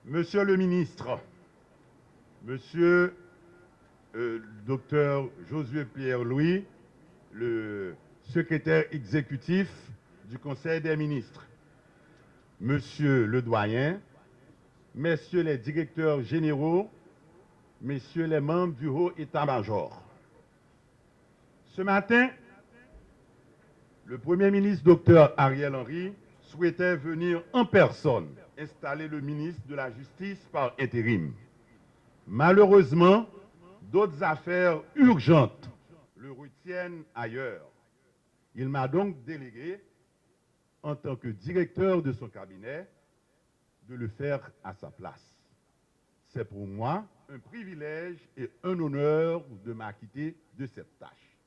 Monsieur le ministre, Monsieur Dr Josué Pierre-Louis, le secrétaire exécutif du Conseil des ministres, Monsieur le doyen, Messieurs les directeurs généraux, Messieurs les membres du haut état-major. Ce matin, le Premier ministre Dr Ariel Henry souhaitait venir en personne installer le ministre de la Justice par intérim. Malheureusement, d'autres affaires urgentes le retiennent ailleurs. Il m'a donc délégué, en tant que directeur de son cabinet, de le faire à sa place. C'est pour moi un privilège et un honneur de m'acquitter de cette tâche.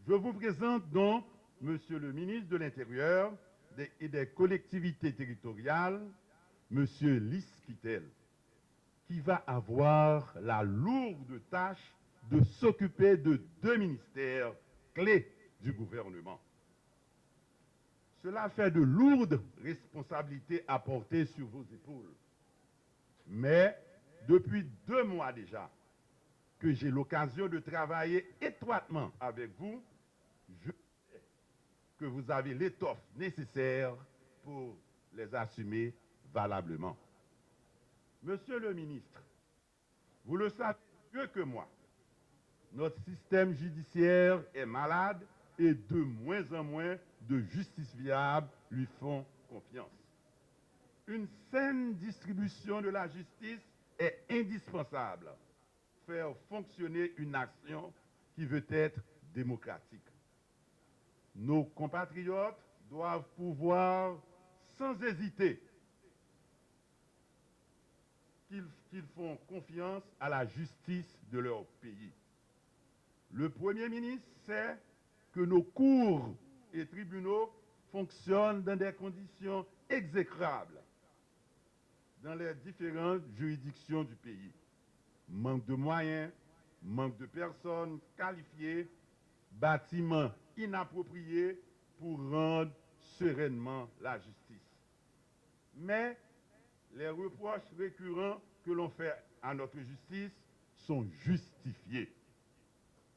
Je vous présente donc, Monsieur le ministre de l'Intérieur et des collectivités territoriales, Monsieur Lys Kittel, qui va avoir la lourde tâche de s'occuper de deux ministères clés du gouvernement. Cela fait de lourdes responsabilités à porter sur vos épaules. Mais depuis 2 mois déjà que j'ai l'occasion de travailler étroitement avec vous, je sais que vous avez l'étoffe nécessaire pour les assumer valablement. Monsieur le ministre, vous le savez mieux que moi, notre système judiciaire est malade et de moins en moins de justiciables lui font confiance. Une saine distribution de la justice est indispensable pour faire fonctionner une action qui veut être démocratique. Nos compatriotes doivent pouvoir, sans hésiter, qu'ils font confiance à la justice de leur pays. Le Premier ministre sait que nos cours et tribunaux fonctionnent dans des conditions exécrables dans les différentes juridictions du pays. Manque de moyens, manque de personnes qualifiées, bâtiments inappropriés pour rendre sereinement la justice. Mais les reproches récurrents que l'on fait à notre justice sont justifiés.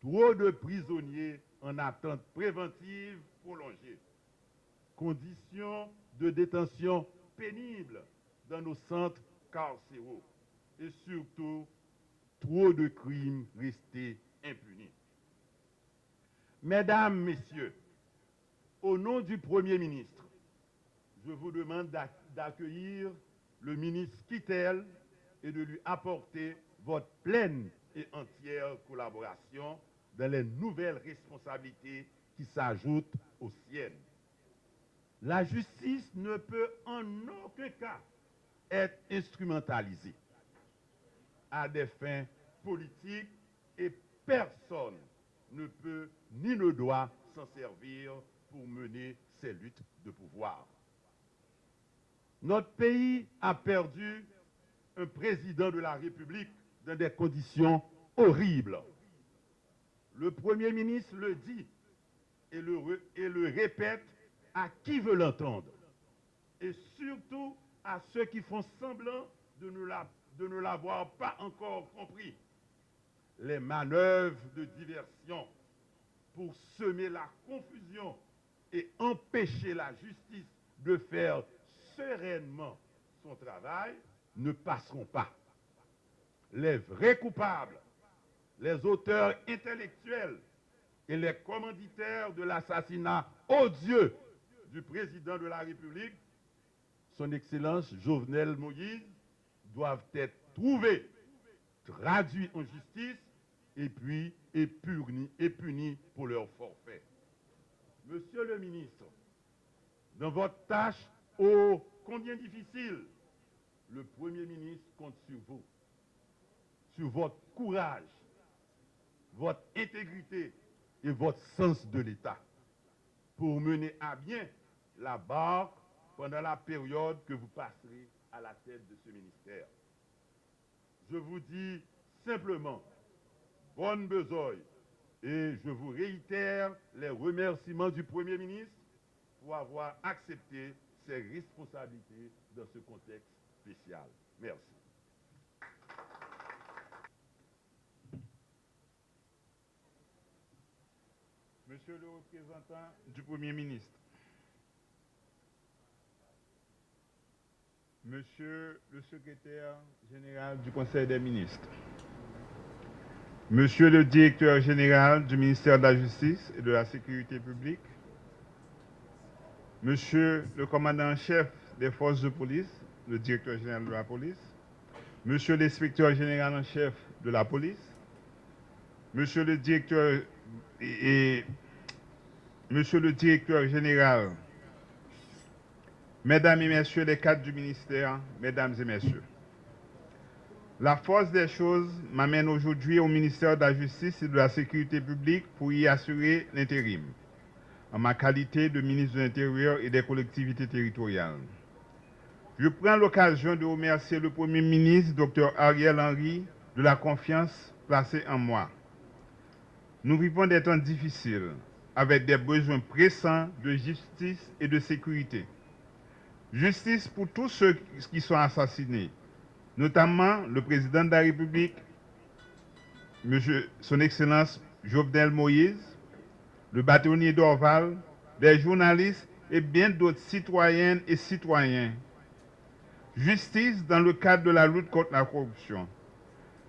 Trop de prisonniers en attente préventive prolongée. Conditions de détention pénibles dans nos centres carcéraux. Et surtout, trop de crimes restés impunis. Mesdames, Messieurs, au nom du Premier ministre, je vous demande d'accueillir le ministre Kittel et de lui apporter votre pleine et entière collaboration dans les nouvelles responsabilités qui s'ajoutent aux siennes. La justice ne peut en aucun cas être instrumentalisée à des fins politiques et personne ne peut ni ne doit s'en servir pour mener ses luttes de pouvoir. Notre pays a perdu un président de la République dans des conditions horribles. Le Premier ministre le dit et le répète à qui veut l'entendre. Et surtout à ceux qui font semblant de ne l'avoir pas encore compris. Les manœuvres de diversion pour semer la confusion et empêcher la justice de faire sereinement son travail ne passeront pas. Les vrais coupables, les auteurs intellectuels et les commanditaires de l'assassinat odieux du président de la République, son Excellence Jovenel Moïse, doivent être trouvés, traduits en justice et punis pour leur forfait. Monsieur le ministre, dans votre tâche ô combien difficile, le Premier ministre compte sur vous, sur votre courage, votre intégrité et votre sens de l'État pour mener à bien la barque pendant la période que vous passerez à la tête de ce ministère. Je vous dis simplement bonne besogne et je vous réitère les remerciements du Premier ministre pour avoir accepté ses responsabilités dans ce contexte spéciale. Merci. Monsieur le représentant du Premier ministre, Monsieur le secrétaire général du Conseil des ministres, Monsieur le directeur général du ministère de la Justice et de la Sécurité publique, Monsieur le commandant en chef des forces de police, le directeur général de la police, Monsieur l'inspecteur général en chef de la police, Monsieur le directeur et Monsieur le directeur général, Mesdames et Messieurs les cadres du ministère, Mesdames et Messieurs. La force des choses m'amène aujourd'hui au ministère de la Justice et de la Sécurité publique pour y assurer l'intérim, en ma qualité de ministre de l'Intérieur et des collectivités territoriales. Je prends l'occasion de remercier le Premier ministre, Dr Ariel Henry, de la confiance placée en moi. Nous vivons des temps difficiles, avec des besoins pressants de justice et de sécurité. Justice pour tous ceux qui sont assassinés, notamment le président de la République, Son Excellence Jovenel Moïse, le bâtonnier Dorval, des journalistes et bien d'autres citoyennes et citoyens. Justice dans le cadre de la lutte contre la corruption.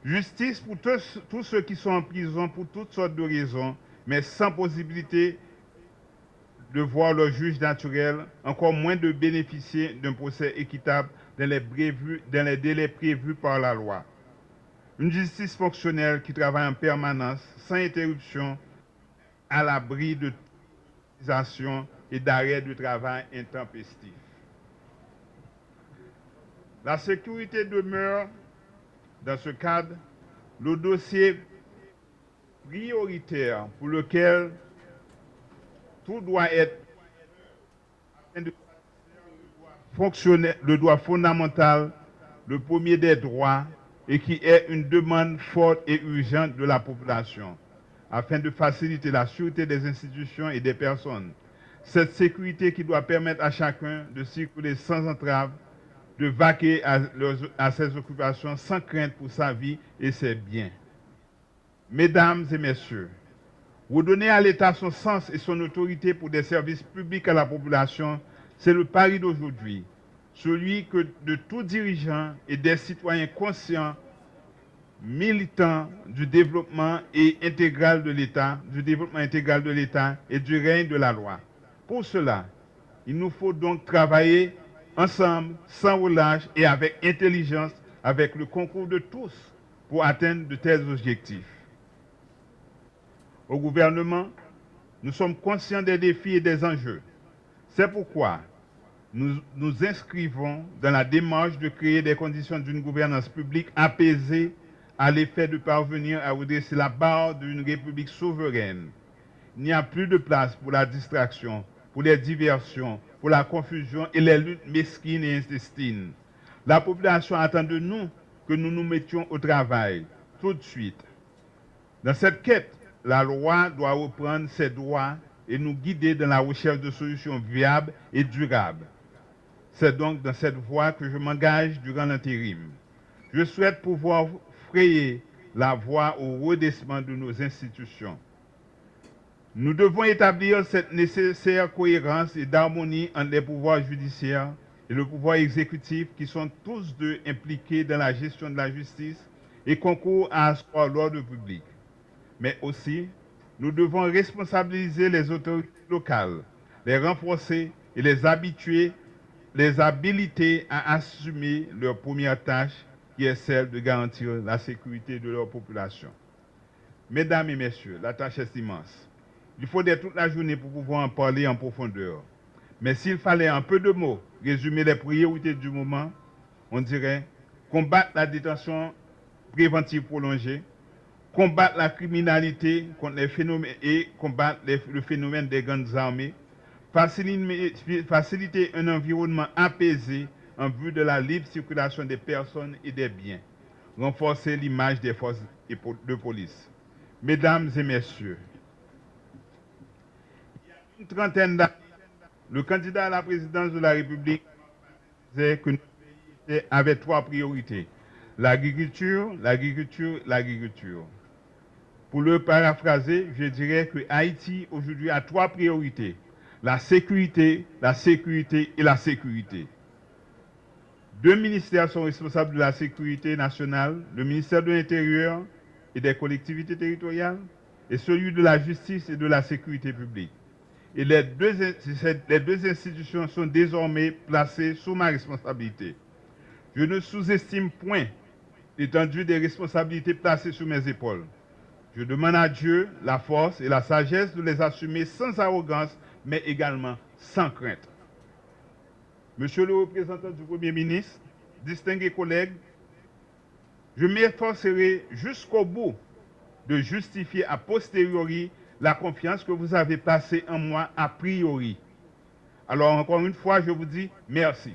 Justice pour tous ceux qui sont en prison pour toutes sortes de raisons, mais sans possibilité de voir leur juge naturel, encore moins de bénéficier d'un procès équitable dans les délais prévus par la loi. Une justice fonctionnelle qui travaille en permanence, sans interruption, à l'abri de utilisation et d'arrêt de travail intempestif. La sécurité demeure, dans ce cadre, le dossier prioritaire pour lequel tout doit être le droit fondamental, le premier des droits, et qui est une demande forte et urgente de la population, afin de faciliter la sûreté des institutions et des personnes. Cette sécurité qui doit permettre à chacun de circuler sans entrave, de vaquer à ses occupations sans crainte pour sa vie et ses biens. Mesdames et messieurs, redonner à l'État son sens et son autorité pour des services publics à la population, c'est le pari d'aujourd'hui, celui que de tout dirigeant et des citoyens conscients, militants du développement intégral de l'État et du règne de la loi. Pour cela, il nous faut donc travailler ensemble, sans relâche et avec intelligence, avec le concours de tous, pour atteindre de tels objectifs. Au gouvernement, nous sommes conscients des défis et des enjeux. C'est pourquoi nous nous inscrivons dans la démarche de créer des conditions d'une gouvernance publique apaisée à l'effet de parvenir à redresser la barre d'une république souveraine. Il n'y a plus de place pour la distraction, pour les diversions, pour la confusion et les luttes mesquines et intestines. La population attend de nous que nous nous mettions au travail, tout de suite. Dans cette quête, la loi doit reprendre ses droits et nous guider dans la recherche de solutions viables et durables. C'est donc dans cette voie que je m'engage durant l'intérim. Je souhaite pouvoir frayer la voie au redressement de nos institutions. Nous devons établir cette nécessaire cohérence et d'harmonie entre les pouvoirs judiciaires et le pouvoir exécutif qui sont tous deux impliqués dans la gestion de la justice et concourent à asseoir l'ordre public. Mais aussi, nous devons responsabiliser les autorités locales, les renforcer et les habiliter à assumer leur première tâche qui est celle de garantir la sécurité de leur population. Mesdames et messieurs, la tâche est immense. Il faudrait toute la journée pour pouvoir en parler en profondeur. Mais s'il fallait en peu de mots résumer les priorités du moment, on dirait combattre la détention préventive prolongée, combattre la criminalité contre les phénomènes et combattre le phénomène des grandes armées, faciliter un environnement apaisé en vue de la libre circulation des personnes et des biens, renforcer l'image des forces de police. Mesdames et messieurs, il y a une trentaine d'années, le candidat à la présidence de la République disait que notre pays avait 3 priorités. L'agriculture, l'agriculture, l'agriculture. Pour le paraphraser, je dirais que Haïti aujourd'hui a 3 priorités. La sécurité, la sécurité et la sécurité. 2 ministères sont responsables de la sécurité nationale, le ministère de l'Intérieur et des collectivités territoriales, et celui de la justice et de la sécurité publique. Et les deux institutions sont désormais placées sous ma responsabilité. Je ne sous-estime point l'étendue des responsabilités placées sur mes épaules. Je demande à Dieu la force et la sagesse de les assumer sans arrogance, mais également sans crainte. Monsieur le représentant du Premier ministre, distingués collègues, je m'efforcerai jusqu'au bout de justifier a posteriori la confiance que vous avez placée en moi a priori. Alors encore une fois, je vous dis merci.